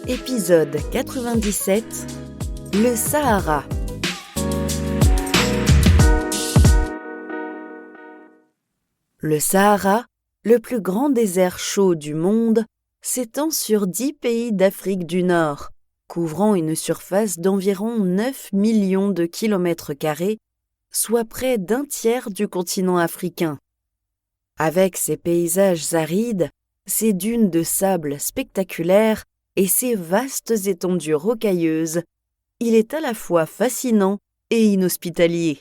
Épisode 97. Le Sahara. Le Sahara, le plus grand désert chaud du monde, s'étend sur 10 pays d'Afrique du Nord, couvrant une surface d'environ 9 millions de kilomètres carrés, soit près d'un tiers du continent africain. Avec ses paysages arides, ses dunes de sable spectaculaires et ses vastes étendues rocailleuses, il est à la fois fascinant et inhospitalier.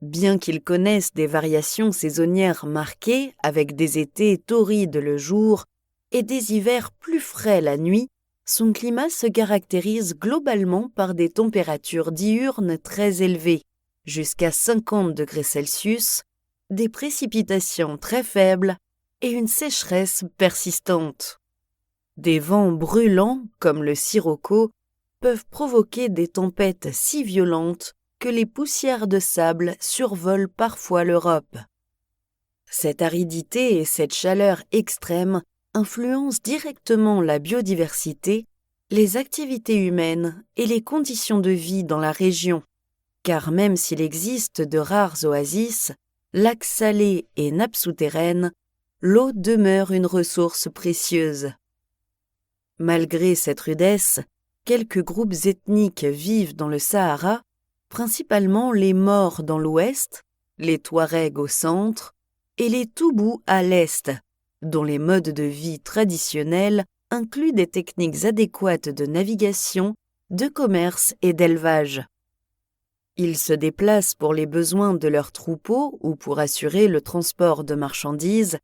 Bien qu'il connaisse des variations saisonnières marquées avec des étés torrides le jour et des hivers plus frais la nuit, son climat se caractérise globalement par des températures diurnes très élevées, jusqu'à 50 degrés Celsius, des précipitations très faibles et une sécheresse persistante. Des vents brûlants, comme le sirocco, peuvent provoquer des tempêtes si violentes que les poussières de sable survolent parfois l'Europe. Cette aridité et cette chaleur extrême influencent directement la biodiversité, les activités humaines et les conditions de vie dans la région, car même s'il existe de rares oasis, lacs salés et nappes souterraines, l'eau demeure une ressource précieuse. Malgré cette rudesse, quelques groupes ethniques vivent dans le Sahara, principalement les Maures dans l'ouest, les Touaregs au centre et les Toubous à l'est, dont les modes de vie traditionnels incluent des techniques adéquates de navigation, de commerce et d'élevage. Ils se déplacent pour les besoins de leurs troupeaux ou pour assurer le transport de marchandises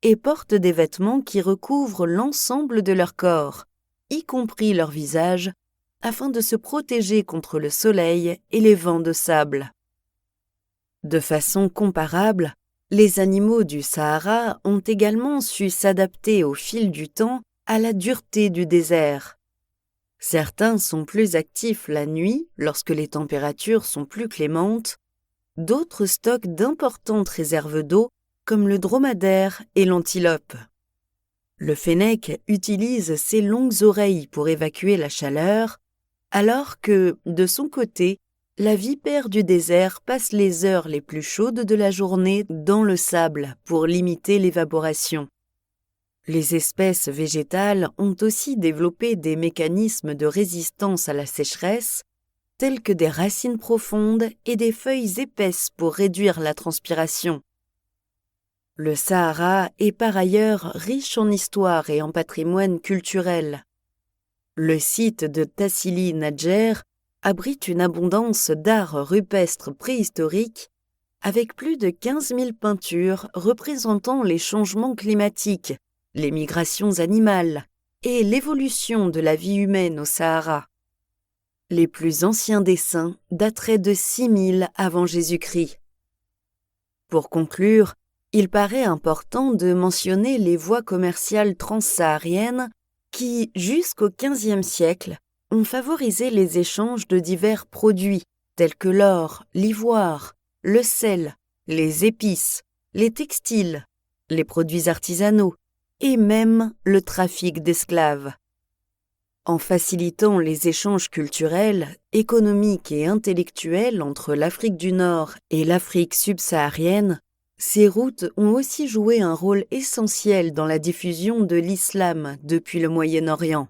et portent des vêtements qui recouvrent l'ensemble de leur corps, y compris leur visage, afin de se protéger contre le soleil et les vents de sable. De façon comparable, les animaux du Sahara ont également su s'adapter au fil du temps à la dureté du désert. Certains sont plus actifs la nuit lorsque les températures sont plus clémentes, d'autres stockent d'importantes réserves d'eau comme le dromadaire et l'antilope. Le fennec utilise ses longues oreilles pour évacuer la chaleur, alors que, de son côté, la vipère du désert passe les heures les plus chaudes de la journée dans le sable pour limiter l'évaporation. Les espèces végétales ont aussi développé des mécanismes de résistance à la sécheresse, tels que des racines profondes et des feuilles épaisses pour réduire la transpiration. Le Sahara est par ailleurs riche en histoire et en patrimoine culturel. Le site de Tassili N'Ajjer abrite une abondance d'art rupestre préhistorique avec plus de 15 000 peintures représentant les changements climatiques, les migrations animales et l'évolution de la vie humaine au Sahara. Les plus anciens dessins dateraient de 6000 avant Jésus-Christ. Pour conclure, il paraît important de mentionner les voies commerciales transsahariennes qui, jusqu'au XVe siècle, ont favorisé les échanges de divers produits tels que l'or, l'ivoire, le sel, les épices, les textiles, les produits artisanaux et même le trafic d'esclaves. En facilitant les échanges culturels, économiques et intellectuels entre l'Afrique du Nord et l'Afrique subsaharienne, ces routes ont aussi joué un rôle essentiel dans la diffusion de l'islam depuis le Moyen-Orient.